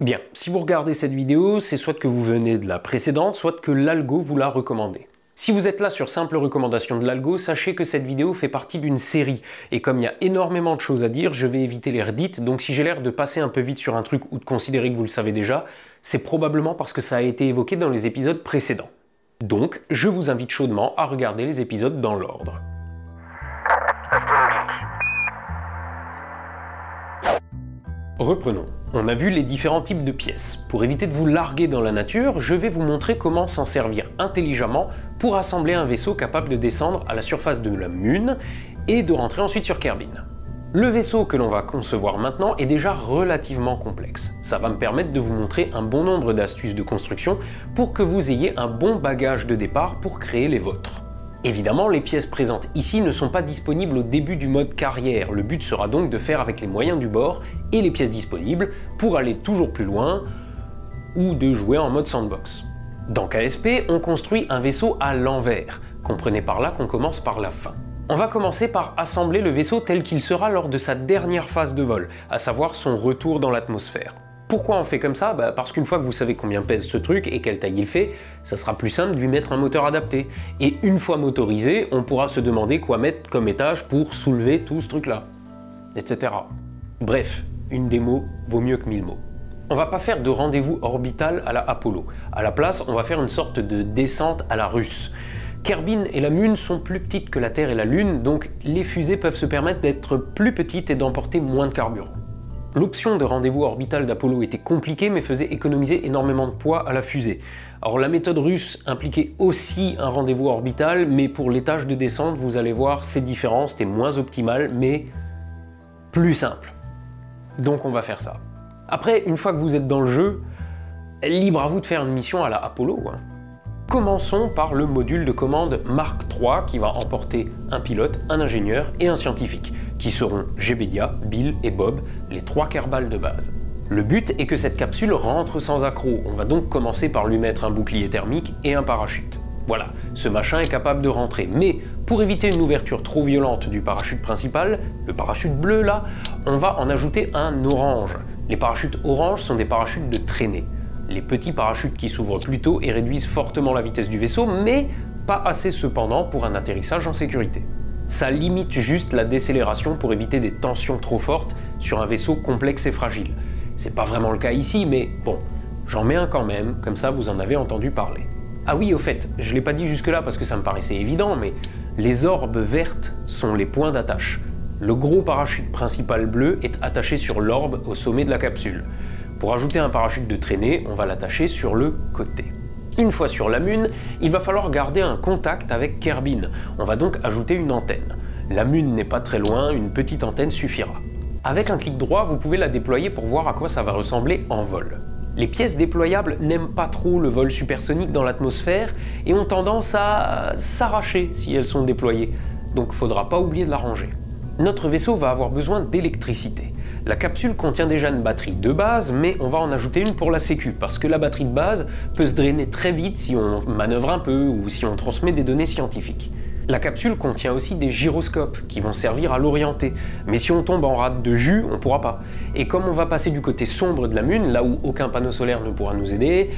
Bien, si vous regardez cette vidéo, c'est soit que vous venez de la précédente, soit que l'algo vous l'a recommandé. Si vous êtes là sur simple recommandation de l'algo, sachez que cette vidéo fait partie d'une série. Et comme il y a énormément de choses à dire, je vais éviter les redites, donc si j'ai l'air de passer un peu vite sur un truc ou de considérer que vous le savez déjà, c'est probablement parce que ça a été évoqué dans les épisodes précédents. Donc, je vous invite chaudement à regarder les épisodes dans l'ordre. Reprenons. On a vu les différents types de pièces. Pour éviter de vous larguer dans la nature, je vais vous montrer comment s'en servir intelligemment pour assembler un vaisseau capable de descendre à la surface de la Lune et de rentrer ensuite sur Kerbin. Le vaisseau que l'on va concevoir maintenant est déjà relativement complexe. Ça va me permettre de vous montrer un bon nombre d'astuces de construction pour que vous ayez un bon bagage de départ pour créer les vôtres. Évidemment, les pièces présentes ici ne sont pas disponibles au début du mode carrière. Le but sera donc de faire avec les moyens du bord et les pièces disponibles pour aller toujours plus loin ou de jouer en mode sandbox. Dans KSP, on construit un vaisseau à l'envers. Comprenez par là qu'on commence par la fin. On va commencer par assembler le vaisseau tel qu'il sera lors de sa dernière phase de vol, à savoir son retour dans l'atmosphère. Pourquoi on fait comme ça? Parce qu'une fois que vous savez combien pèse ce truc et quelle taille il fait, ça sera plus simple de lui mettre un moteur adapté. Et une fois motorisé, on pourra se demander quoi mettre comme étage pour soulever tout ce truc-là, etc. Bref, une démo vaut mieux que 1000 mots. On va pas faire de rendez-vous orbital à la Apollo. À la place, on va faire une sorte de descente à la russe. Kerbin et la Lune sont plus petites que la Terre et la Lune, donc les fusées peuvent se permettre d'être plus petites et d'emporter moins de carburant. L'option de rendez-vous orbital d'Apollo était compliquée mais faisait économiser énormément de poids à la fusée. Alors la méthode russe impliquait aussi un rendez-vous orbital, mais pour les tâches de descente, vous allez voir, c'est différent, c'était moins optimal, mais plus simple. Donc on va faire ça. Après, une fois que vous êtes dans le jeu, libre à vous de faire une mission à la Apollo. Commençons par le module de commande Mark III qui va emporter un pilote, un ingénieur et un scientifique, qui seront Gebedia, Bill et Bob, les 3 Kerbal de base. Le but est que cette capsule rentre sans accroc, on va donc commencer par lui mettre un bouclier thermique et un parachute. Voilà, ce machin est capable de rentrer, mais pour éviter une ouverture trop violente du parachute principal, le parachute bleu là, on va en ajouter un orange. Les parachutes orange sont des parachutes de traînée. Les petits parachutes qui s'ouvrent plus tôt et réduisent fortement la vitesse du vaisseau, mais pas assez cependant pour un atterrissage en sécurité. Ça limite juste la décélération pour éviter des tensions trop fortes sur un vaisseau complexe et fragile. C'est pas vraiment le cas ici, mais bon, j'en mets un quand même, comme ça vous en avez entendu parler. Ah oui, au fait, je l'ai pas dit jusque-là parce que ça me paraissait évident, mais les orbes vertes sont les points d'attache. Le gros parachute principal bleu est attaché sur l'orbe au sommet de la capsule. Pour ajouter un parachute de traînée, on va l'attacher sur le côté. Une fois sur la Lune, il va falloir garder un contact avec Kerbin. On va donc ajouter une antenne. La Lune n'est pas très loin, une petite antenne suffira. Avec un clic droit, vous pouvez la déployer pour voir à quoi ça va ressembler en vol. Les pièces déployables n'aiment pas trop le vol supersonique dans l'atmosphère et ont tendance à s'arracher si elles sont déployées. Donc faudra pas oublier de la ranger. Notre vaisseau va avoir besoin d'électricité. La capsule contient déjà une batterie de base, mais on va en ajouter une pour la sécu, parce que la batterie de base peut se drainer très vite si on manœuvre un peu ou si on transmet des données scientifiques. La capsule contient aussi des gyroscopes qui vont servir à l'orienter, mais si on tombe en rade de jus, on pourra pas. Et comme on va passer du côté sombre de la Lune, là où aucun panneau solaire ne pourra nous aider,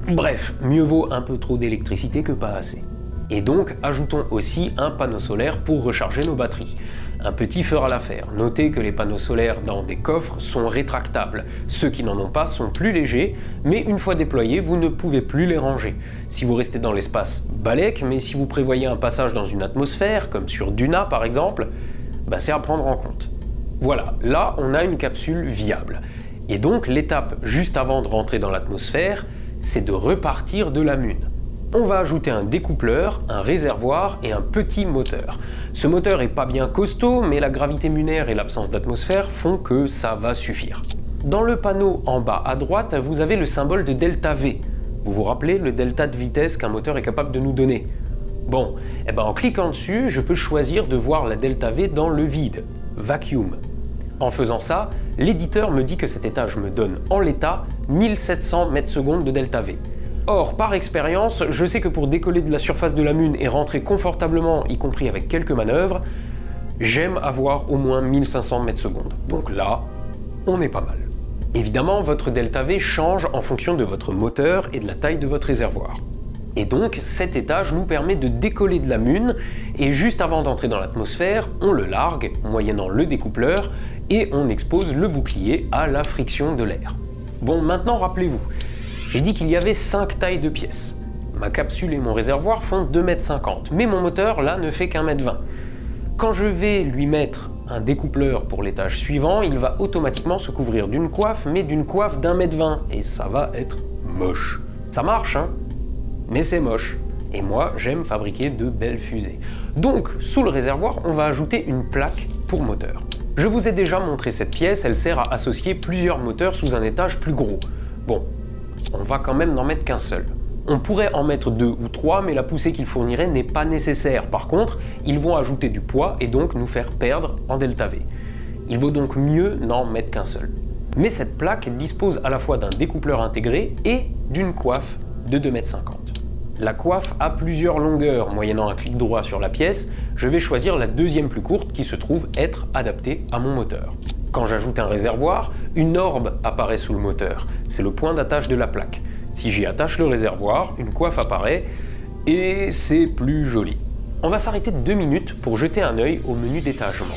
bref, mieux vaut un peu trop d'électricité que pas assez. Et donc, ajoutons aussi un panneau solaire pour recharger nos batteries. Un petit fera l'affaire. Notez que les panneaux solaires dans des coffres sont rétractables. Ceux qui n'en ont pas sont plus légers, mais une fois déployés, vous ne pouvez plus les ranger. Si vous restez dans l'espace, balèque, mais si vous prévoyez un passage dans une atmosphère, comme sur Duna par exemple, c'est à prendre en compte. Voilà, là on a une capsule viable. Et donc l'étape juste avant de rentrer dans l'atmosphère, c'est de repartir de la Lune. On va ajouter un découpleur, un réservoir et un petit moteur. Ce moteur est pas bien costaud, mais la gravité lunaire et l'absence d'atmosphère font que ça va suffire. Dans le panneau en bas à droite, vous avez le symbole de delta V. Vous vous rappelez le delta de vitesse qu'un moteur est capable de nous donner? Bon, en cliquant dessus, je peux choisir de voir la delta V dans le vide, vacuum. En faisant ça, l'éditeur me dit que cet étage me donne en l'état 1700 m/s de delta V. Or, par expérience, je sais que pour décoller de la surface de la Lune et rentrer confortablement, y compris avec quelques manœuvres, j'aime avoir au moins 1500 m/s. Donc là, on est pas mal. Évidemment, votre ΔV change en fonction de votre moteur et de la taille de votre réservoir. Et donc, cet étage nous permet de décoller de la mune, et juste avant d'entrer dans l'atmosphère, on le largue, moyennant le découpleur, et on expose le bouclier à la friction de l'air. Bon, maintenant rappelez-vous, j'ai dit qu'il y avait 5 tailles de pièces. Ma capsule et mon réservoir font 2,50 m, mais mon moteur, là, ne fait qu'1,20 m. Quand je vais lui mettre un découpleur pour l'étage suivant, il va automatiquement se couvrir d'une coiffe, mais d'une coiffe d'1,20 m, et ça va être moche. Ça marche, hein? Mais c'est moche. Et moi, j'aime fabriquer de belles fusées. Donc, sous le réservoir, on va ajouter une plaque pour moteur. Je vous ai déjà montré cette pièce, elle sert à associer plusieurs moteurs sous un étage plus gros. Bon, on va quand même n'en mettre qu'un seul. On pourrait en mettre 2 ou 3, mais la poussée qu'ils fourniraient n'est pas nécessaire. Par contre, ils vont ajouter du poids et donc nous faire perdre en ΔV. Il vaut donc mieux n'en mettre qu'un seul. Mais cette plaque dispose à la fois d'un découpleur intégré et d'une coiffe de 2,50 m. La coiffe a plusieurs longueurs, moyennant un clic droit sur la pièce, je vais choisir la deuxième plus courte qui se trouve être adaptée à mon moteur. Quand j'ajoute un réservoir, une orbe apparaît sous le moteur, c'est le point d'attache de la plaque. Si j'y attache le réservoir, une coiffe apparaît et c'est plus joli. On va s'arrêter 2 minutes pour jeter un œil au menu d'étagement.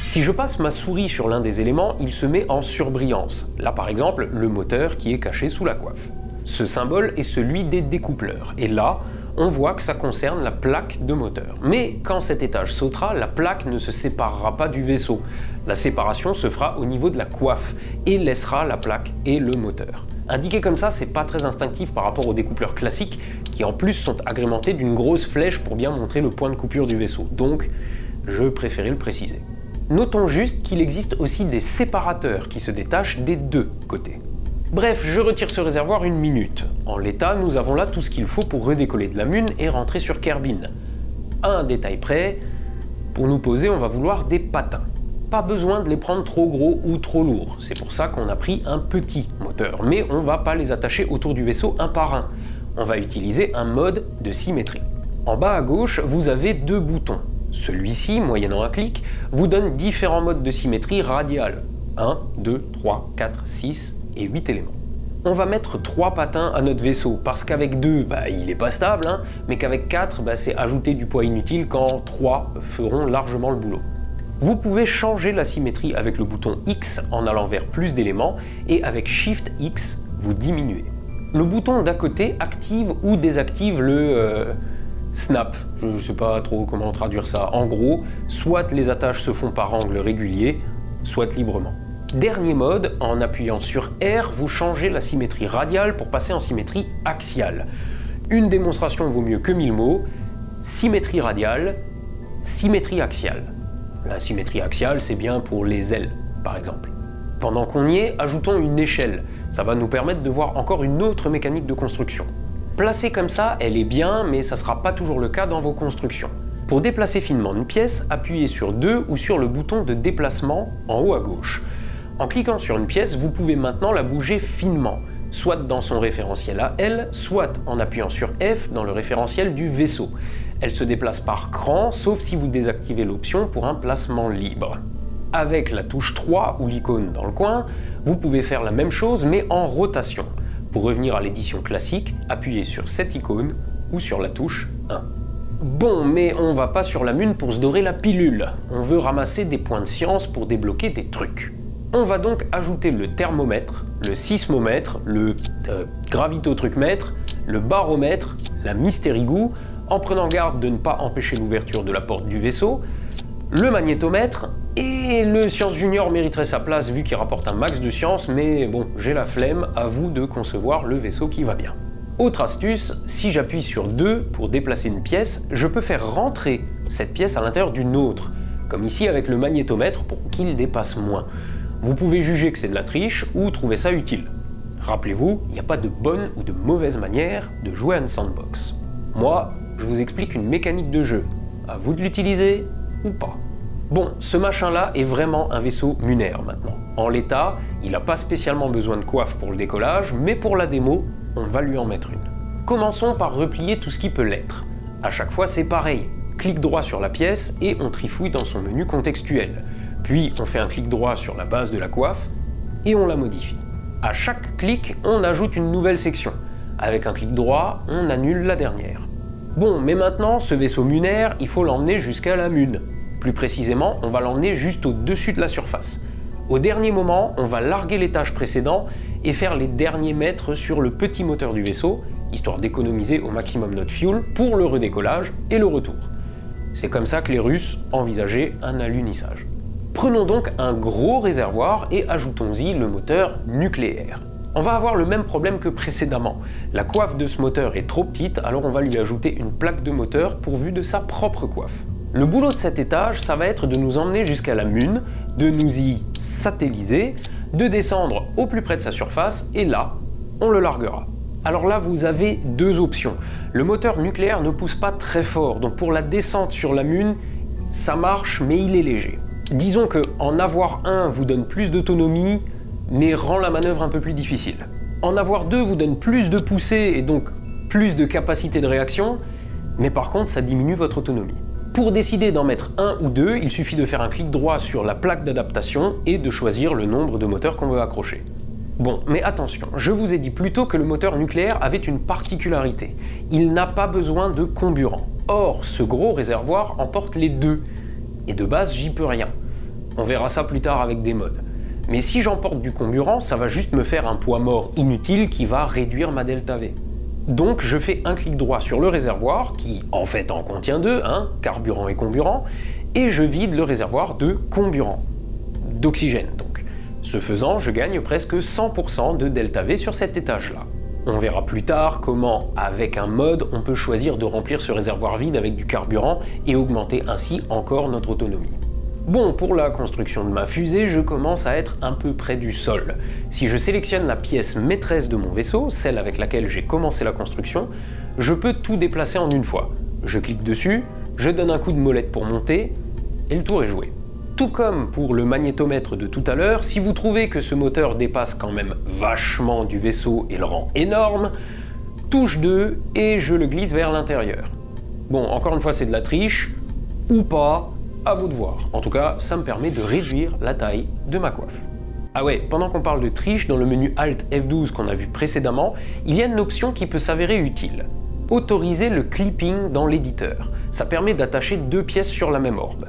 Si je passe ma souris sur l'un des éléments, il se met en surbrillance. Là par exemple, le moteur qui est caché sous la coiffe. Ce symbole est celui des découpleurs, et là, on voit que ça concerne la plaque de moteur. Mais quand cet étage sautera, la plaque ne se séparera pas du vaisseau. La séparation se fera au niveau de la coiffe, et laissera la plaque et le moteur. Indiqué comme ça, c'est pas très instinctif par rapport aux découpleurs classiques, qui en plus sont agrémentés d'une grosse flèche pour bien montrer le point de coupure du vaisseau. Donc, je préférais le préciser. Notons juste qu'il existe aussi des séparateurs qui se détachent des deux côtés. Bref, je retire ce réservoir 1 minute. En l'état, nous avons là tout ce qu'il faut pour redécoller de la mune et rentrer sur Kerbin. À un détail près, pour nous poser, on va vouloir des patins. Pas besoin de les prendre trop gros ou trop lourds, c'est pour ça qu'on a pris un petit moteur, mais on va pas les attacher autour du vaisseau un par un. On va utiliser un mode de symétrie. En bas à gauche, vous avez 2 boutons. Celui-ci, moyennant un clic, vous donne différents modes de symétrie radiale. 1, 2, 3, 4, 6 et 8 éléments. On va mettre 3 patins à notre vaisseau, parce qu'avec 2, il n'est pas stable, hein, mais qu'avec 4, c'est ajouter du poids inutile quand 3 feront largement le boulot. Vous pouvez changer la symétrie avec le bouton X en allant vers plus d'éléments, et avec Shift X, vous diminuez. Le bouton d'à côté active ou désactive le snap, je ne sais pas trop comment traduire ça. En gros, soit les attaches se font par angle régulier, soit librement. Dernier mode, en appuyant sur R, vous changez la symétrie radiale pour passer en symétrie axiale. Une démonstration vaut mieux que 1000 mots. Symétrie radiale, symétrie axiale. La symétrie axiale, c'est bien pour les ailes, par exemple. Pendant qu'on y est, ajoutons une échelle. Ça va nous permettre de voir encore une autre mécanique de construction. Placée comme ça, elle est bien, mais ça ne sera pas toujours le cas dans vos constructions. Pour déplacer finement une pièce, appuyez sur 2 ou sur le bouton de déplacement en haut à gauche. En cliquant sur une pièce, vous pouvez maintenant la bouger finement, soit dans son référentiel à elle, soit en appuyant sur F dans le référentiel du vaisseau. Elle se déplace par cran, sauf si vous désactivez l'option pour un placement libre. Avec la touche 3 ou l'icône dans le coin, vous pouvez faire la même chose mais en rotation. Pour revenir à l'édition classique, appuyez sur cette icône ou sur la touche 1. Bon, mais on va pas sur la mune pour se dorer la pilule. On veut ramasser des points de science pour débloquer des trucs. On va donc ajouter le thermomètre, le sismomètre, le gravitotrucmètre, le baromètre, la mystérigou, en prenant garde de ne pas empêcher l'ouverture de la porte du vaisseau, le magnétomètre, et le Science Junior mériterait sa place vu qu'il rapporte un max de science, mais bon, j'ai la flemme, à vous de concevoir le vaisseau qui va bien. Autre astuce, si j'appuie sur 2 pour déplacer une pièce, je peux faire rentrer cette pièce à l'intérieur d'une autre, comme ici avec le magnétomètre pour qu'il dépasse moins. Vous pouvez juger que c'est de la triche ou trouver ça utile. Rappelez-vous, il n'y a pas de bonne ou de mauvaise manière de jouer à une sandbox. Moi, je vous explique une mécanique de jeu. À vous de l'utiliser ou pas. Bon, ce machin-là est vraiment un vaisseau munaire maintenant. En l'état, il n'a pas spécialement besoin de coiffe pour le décollage, mais pour la démo, on va lui en mettre une. Commençons par replier tout ce qui peut l'être. À chaque fois, c'est pareil. Clic droit sur la pièce et on trifouille dans son menu contextuel. Puis on fait un clic droit sur la base de la coiffe et on la modifie. À chaque clic, on ajoute une nouvelle section. Avec un clic droit, on annule la dernière. Bon, mais maintenant, ce vaisseau lunaire, il faut l'emmener jusqu'à la Lune. Plus précisément, on va l'emmener juste au-dessus de la surface. Au dernier moment, on va larguer l'étage précédent et faire les derniers mètres sur le petit moteur du vaisseau, histoire d'économiser au maximum notre fuel pour le redécollage et le retour. C'est comme ça que les Russes envisageaient un alunissage. Prenons donc un gros réservoir et ajoutons-y le moteur nucléaire. On va avoir le même problème que précédemment. La coiffe de ce moteur est trop petite, alors on va lui ajouter une plaque de moteur pourvue de sa propre coiffe. Le boulot de cet étage, ça va être de nous emmener jusqu'à la Lune, de nous y satelliser, de descendre au plus près de sa surface, et là, on le larguera. Alors là, vous avez deux options. Le moteur nucléaire ne pousse pas très fort, donc pour la descente sur la Lune, ça marche, mais il est léger. Disons que en avoir un vous donne plus d'autonomie, mais rend la manœuvre un peu plus difficile. En avoir deux vous donne plus de poussée et donc plus de capacité de réaction, mais par contre ça diminue votre autonomie. Pour décider d'en mettre un ou deux, il suffit de faire un clic droit sur la plaque d'adaptation et de choisir le nombre de moteurs qu'on veut accrocher. Bon, mais attention, je vous ai dit plus tôt que le moteur nucléaire avait une particularité. Il n'a pas besoin de comburant. Or, ce gros réservoir emporte les deux. Et de base, j'y peux rien. On verra ça plus tard avec des mods. Mais si j'emporte du comburant, ça va juste me faire un poids mort inutile qui va réduire ma delta V. Donc je fais un clic droit sur le réservoir, qui en fait en contient deux, carburant et comburant, et je vide le réservoir de comburant, d'oxygène donc. Ce faisant, je gagne presque 100% de delta V sur cet étage-là. On verra plus tard comment, avec un mode, on peut choisir de remplir ce réservoir vide avec du carburant et augmenter ainsi encore notre autonomie. Bon, pour la construction de ma fusée, je commence à être un peu près du sol. Si je sélectionne la pièce maîtresse de mon vaisseau, celle avec laquelle j'ai commencé la construction, je peux tout déplacer en une fois. Je clique dessus, je donne un coup de molette pour monter, et le tour est joué. Tout comme pour le magnétomètre de tout à l'heure, si vous trouvez que ce moteur dépasse quand même vachement du vaisseau et le rend énorme, touche 2 et je le glisse vers l'intérieur. Bon, encore une fois c'est de la triche, ou pas, à vous de voir. En tout cas, ça me permet de réduire la taille de ma coiffe. Ah ouais, pendant qu'on parle de triche, dans le menu Alt F12 qu'on a vu précédemment, il y a une option qui peut s'avérer utile. Autoriser le clipping dans l'éditeur. Ça permet d'attacher deux pièces sur la même orbe.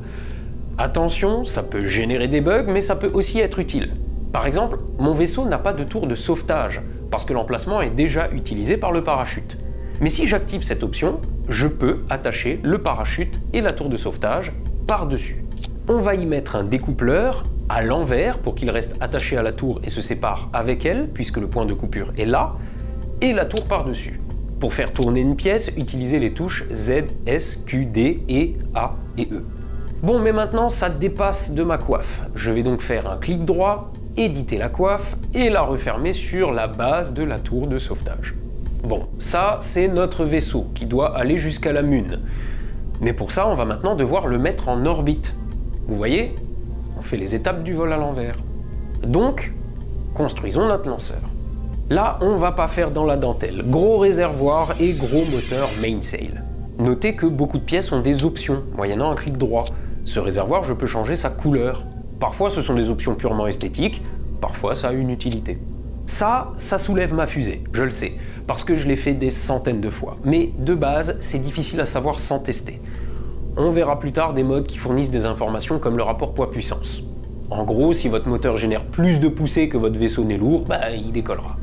Attention, ça peut générer des bugs, mais ça peut aussi être utile. Par exemple, mon vaisseau n'a pas de tour de sauvetage, parce que l'emplacement est déjà utilisé par le parachute. Mais si j'active cette option, je peux attacher le parachute et la tour de sauvetage par-dessus. On va y mettre un découpleur à l'envers pour qu'il reste attaché à la tour et se sépare avec elle, puisque le point de coupure est là, et la tour par-dessus. Pour faire tourner une pièce, utilisez les touches Z, S, Q, D, E, A et E. Bon, mais maintenant, ça dépasse de ma coiffe. Je vais donc faire un clic droit, éditer la coiffe et la refermer sur la base de la tour de sauvetage. Bon, ça, c'est notre vaisseau qui doit aller jusqu'à la Lune. Mais pour ça, on va maintenant devoir le mettre en orbite. Vous voyez, on fait les étapes du vol à l'envers. Donc, construisons notre lanceur. Là, on va pas faire dans la dentelle. Gros réservoir et gros moteur mainsail. Notez que beaucoup de pièces ont des options, moyennant un clic droit. Ce réservoir, je peux changer sa couleur. Parfois, ce sont des options purement esthétiques, parfois ça a une utilité. Ça soulève ma fusée, je le sais, parce que je l'ai fait des centaines de fois. Mais de base, c'est difficile à savoir sans tester. On verra plus tard des modes qui fournissent des informations comme le rapport poids-puissance. En gros, si votre moteur génère plus de poussée que votre vaisseau n'est lourd, il décollera.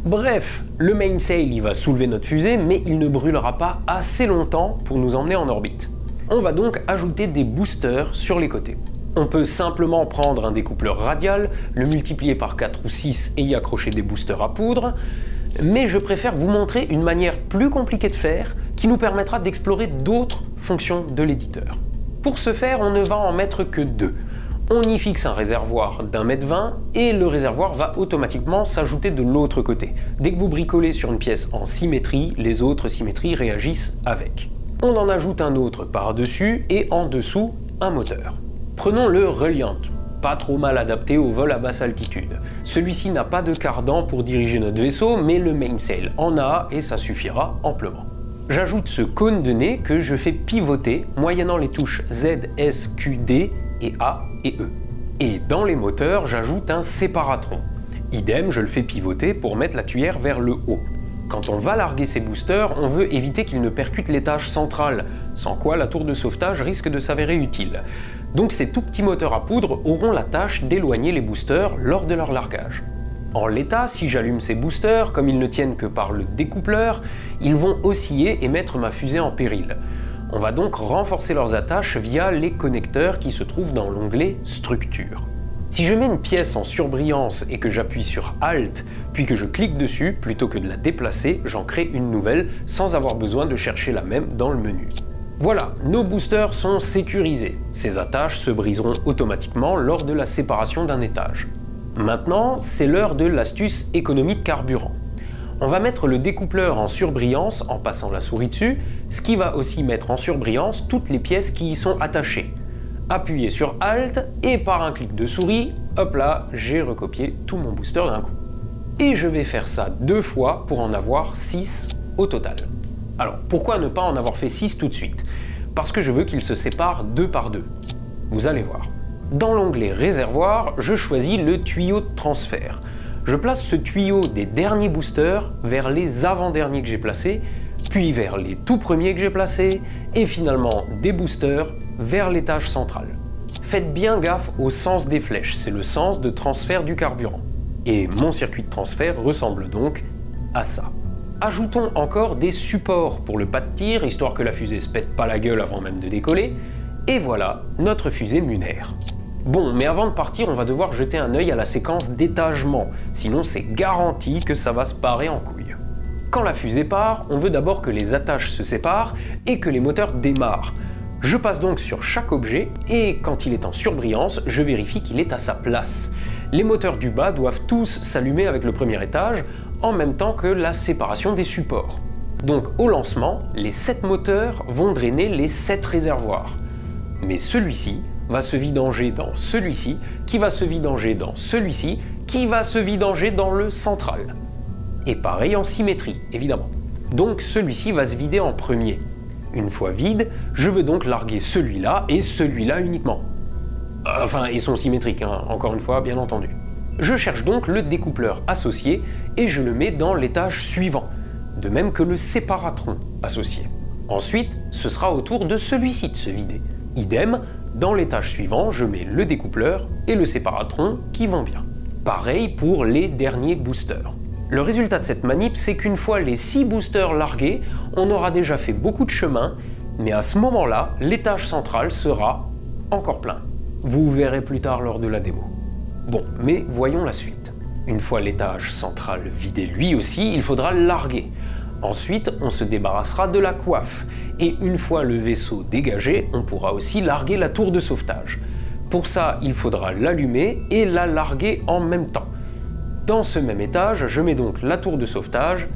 Bref, le mainsail il va soulever notre fusée, mais il ne brûlera pas assez longtemps pour nous emmener en orbite. On va donc ajouter des boosters sur les côtés. On peut simplement prendre un découpleur radial, le multiplier par 4 ou 6 et y accrocher des boosters à poudre, mais je préfère vous montrer une manière plus compliquée de faire qui nous permettra d'explorer d'autres fonctions de l'éditeur. Pour ce faire, on ne va en mettre que deux. On y fixe un réservoir d'1,20 m et le réservoir va automatiquement s'ajouter de l'autre côté. Dès que vous bricolez sur une pièce en symétrie, les autres symétries réagissent avec. On en ajoute un autre par-dessus et en dessous un moteur. Prenons le Reliant, pas trop mal adapté au vol à basse altitude. Celui-ci n'a pas de cardan pour diriger notre vaisseau, mais le mainsail en a et ça suffira amplement. J'ajoute ce cône de nez que je fais pivoter moyennant les touches Z, S, Q, D et A et E. Et dans les moteurs, j'ajoute un séparatron. Idem, je le fais pivoter pour mettre la tuyère vers le haut. Quand on va larguer ces boosters, on veut éviter qu'ils ne percutent l'étage central, sans quoi la tour de sauvetage risque de s'avérer utile. Donc ces tout petits moteurs à poudre auront la tâche d'éloigner les boosters lors de leur largage. En l'état, si j'allume ces boosters, comme ils ne tiennent que par le découpleur, ils vont osciller et mettre ma fusée en péril. On va donc renforcer leurs attaches via les connecteurs qui se trouvent dans l'onglet Structure. Si je mets une pièce en surbrillance et que j'appuie sur Alt, puis que je clique dessus, plutôt que de la déplacer, j'en crée une nouvelle sans avoir besoin de chercher la même dans le menu. Voilà, nos boosters sont sécurisés. Ces attaches se briseront automatiquement lors de la séparation d'un étage. Maintenant, c'est l'heure de l'astuce économie de carburant. On va mettre le découpleur en surbrillance en passant la souris dessus, ce qui va aussi mettre en surbrillance toutes les pièces qui y sont attachées. Appuyez sur Alt et par un clic de souris, hop là, j'ai recopié tout mon booster d'un coup. Et je vais faire ça 2 fois pour en avoir 6 au total. Alors pourquoi ne pas en avoir fait 6 tout de suite? Parce que je veux qu'ils se séparent 2 par 2. Vous allez voir. Dans l'onglet Réservoir, je choisis le tuyau de transfert. Je place ce tuyau des derniers boosters vers les avant-derniers que j'ai placés, puis vers les tout premiers que j'ai placés, et finalement des boosters vers l'étage central. Faites bien gaffe au sens des flèches, c'est le sens de transfert du carburant. Et mon circuit de transfert ressemble donc à ça. Ajoutons encore des supports pour le pas de tir, histoire que la fusée se pète pas la gueule avant même de décoller, et voilà notre fusée lunaire. Bon, mais avant de partir, on va devoir jeter un œil à la séquence d'étagement, sinon c'est garanti que ça va se parer en couille. Quand la fusée part, on veut d'abord que les attaches se séparent et que les moteurs démarrent. Je passe donc sur chaque objet et quand il est en surbrillance, je vérifie qu'il est à sa place. Les moteurs du bas doivent tous s'allumer avec le premier étage en même temps que la séparation des supports. Donc au lancement, les 7 moteurs vont drainer les 7 réservoirs. Mais celui-ci va se vidanger dans celui-ci, qui va se vidanger dans celui-ci, qui va se vidanger dans le central. Et pareil en symétrie, évidemment. Donc celui-ci va se vider en premier. Une fois vide, je veux donc larguer celui-là et celui-là uniquement. Enfin, ils sont symétriques, hein, encore une fois, bien entendu. Je cherche donc le découpleur associé et je le mets dans l'étage suivant, de même que le séparatron associé. Ensuite, ce sera au tour de celui-ci de se vider. Idem, dans l'étage suivant, je mets le découpleur et le séparatron qui vont bien. Pareil pour les derniers boosters. Le résultat de cette manip, c'est qu'une fois les 6 boosters largués, on aura déjà fait beaucoup de chemin, mais à ce moment-là, l'étage central sera encore plein. Vous verrez plus tard lors de la démo. Bon, mais voyons la suite. Une fois l'étage central vidé lui aussi, il faudra le larguer. Ensuite, on se débarrassera de la coiffe. Et une fois le vaisseau dégagé, on pourra aussi larguer la tour de sauvetage. Pour ça, il faudra l'allumer et la larguer en même temps. Dans ce même étage, je mets donc la tour de sauvetage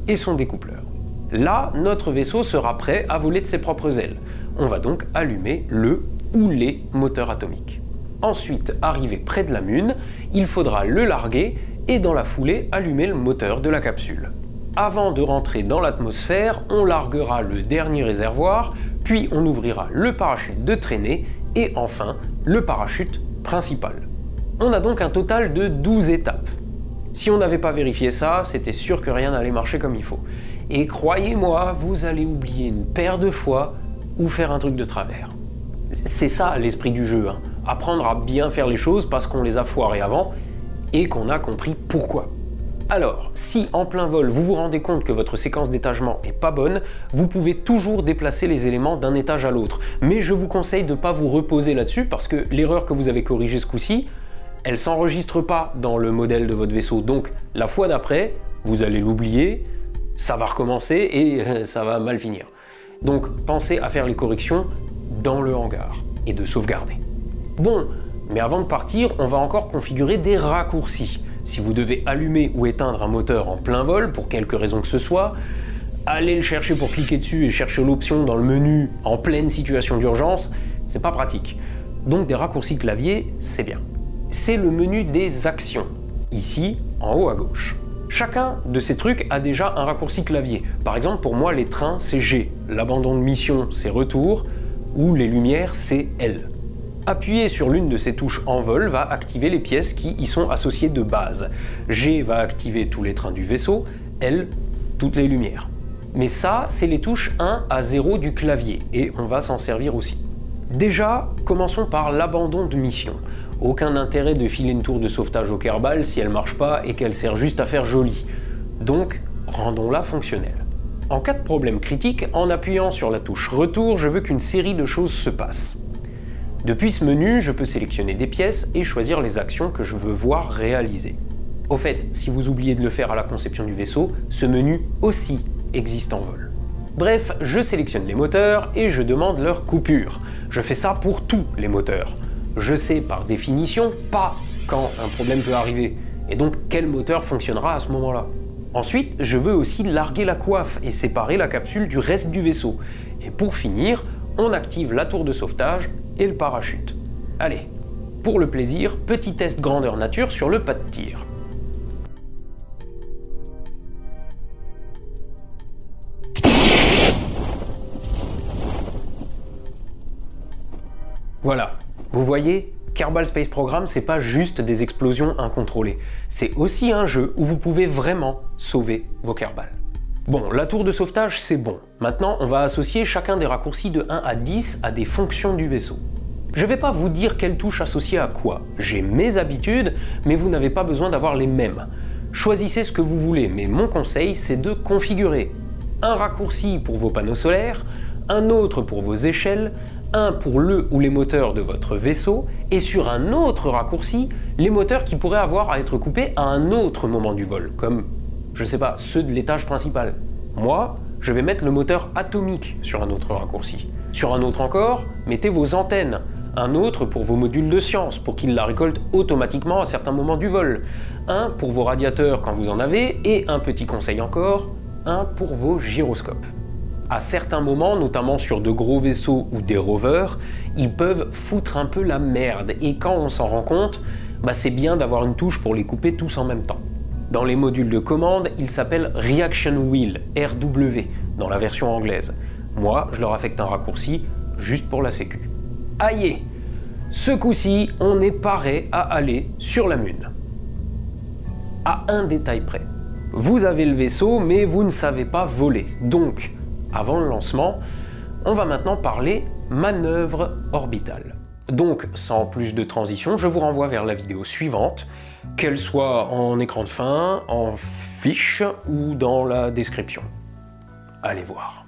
et son découpleur. Là, notre vaisseau sera prêt à voler de ses propres ailes. On va donc allumer le ou les moteurs atomiques. Ensuite, arrivé près de la Lune, il faudra le larguer et dans la foulée, allumer le moteur de la capsule. Avant de rentrer dans l'atmosphère, on larguera le dernier réservoir, puis on ouvrira le parachute de traînée et enfin le parachute principal. On a donc un total de 12 étapes. Si on n'avait pas vérifié ça, c'était sûr que rien n'allait marcher comme il faut. Et croyez-moi, vous allez oublier une paire de fois ou faire un truc de travers. C'est ça l'esprit du jeu, hein. Apprendre à bien faire les choses parce qu'on les a foirées avant et qu'on a compris pourquoi. Alors, si en plein vol vous vous rendez compte que votre séquence d'étagement est pas bonne, vous pouvez toujours déplacer les éléments d'un étage à l'autre. Mais je vous conseille de ne pas vous reposer là-dessus parce que l'erreur que vous avez corrigée ce coup-ci, elle s'enregistre pas dans le modèle de votre vaisseau. Donc la fois d'après, vous allez l'oublier, ça va recommencer et ça va mal finir. Donc pensez à faire les corrections dans le hangar et de sauvegarder. Bon, mais avant de partir, on va encore configurer des raccourcis. Si vous devez allumer ou éteindre un moteur en plein vol, pour quelque raison que ce soit, allez le chercher pour cliquer dessus et chercher l'option dans le menu en pleine situation d'urgence, c'est pas pratique. Donc des raccourcis clavier, c'est bien. C'est le menu des actions, ici en haut à gauche. Chacun de ces trucs a déjà un raccourci clavier. Par exemple, pour moi, les trains, c'est G, l'abandon de mission, c'est retour, ou les lumières, c'est L. Appuyer sur l'une de ces touches en vol va activer les pièces qui y sont associées de base. G va activer tous les trains du vaisseau, L, toutes les lumières. Mais ça, c'est les touches 1 à 0 du clavier, et on va s'en servir aussi. Déjà, commençons par l'abandon de mission. Aucun intérêt de filer une tour de sauvetage au Kerbal si elle marche pas et qu'elle sert juste à faire joli. Donc, rendons-la fonctionnelle. En cas de problème critique, en appuyant sur la touche retour, je veux qu'une série de choses se passent. Depuis ce menu, je peux sélectionner des pièces et choisir les actions que je veux voir réalisées. Au fait, si vous oubliez de le faire à la conception du vaisseau, ce menu aussi existe en vol. Bref, je sélectionne les moteurs et je demande leur coupure. Je fais ça pour tous les moteurs. Je sais par définition pas quand un problème peut arriver, et donc quel moteur fonctionnera à ce moment-là. Ensuite, je veux aussi larguer la coiffe et séparer la capsule du reste du vaisseau. Et pour finir, on active la tour de sauvetage et le parachute. Allez, pour le plaisir, petit test grandeur nature sur le pas de tir. Voilà, vous voyez, Kerbal Space Program, c'est pas juste des explosions incontrôlées, c'est aussi un jeu où vous pouvez vraiment sauver vos Kerbal. Bon, la tour de sauvetage, c'est bon. Maintenant, on va associer chacun des raccourcis de 1 à 10 à des fonctions du vaisseau. Je vais pas vous dire quelle touche associer à quoi. J'ai mes habitudes, mais vous n'avez pas besoin d'avoir les mêmes. Choisissez ce que vous voulez, mais mon conseil, c'est de configurer un raccourci pour vos panneaux solaires, un autre pour vos échelles, un pour le ou les moteurs de votre vaisseau, et sur un autre raccourci, les moteurs qui pourraient avoir à être coupés à un autre moment du vol, comme, je sais pas, ceux de l'étage principal. Moi, je vais mettre le moteur atomique sur un autre raccourci. Sur un autre encore, mettez vos antennes. Un autre pour vos modules de science, pour qu'ils la récoltent automatiquement à certains moments du vol. Un pour vos radiateurs quand vous en avez, et un petit conseil encore, un pour vos gyroscopes. À certains moments, notamment sur de gros vaisseaux ou des rovers, ils peuvent foutre un peu la merde, et quand on s'en rend compte, c'est bien d'avoir une touche pour les couper tous en même temps. Dans les modules de commande, ils s'appellent Reaction Wheel, RW, dans la version anglaise. Moi, je leur affecte un raccourci juste pour la sécu. Aïe! Ce coup-ci, on est paré à aller sur la Lune. À un détail près. Vous avez le vaisseau, mais vous ne savez pas voler. Donc, avant le lancement, on va maintenant parler manœuvre orbitale. Donc, sans plus de transition, je vous renvoie vers la vidéo suivante, qu'elle soit en écran de fin, en fiche ou dans la description. Allez voir.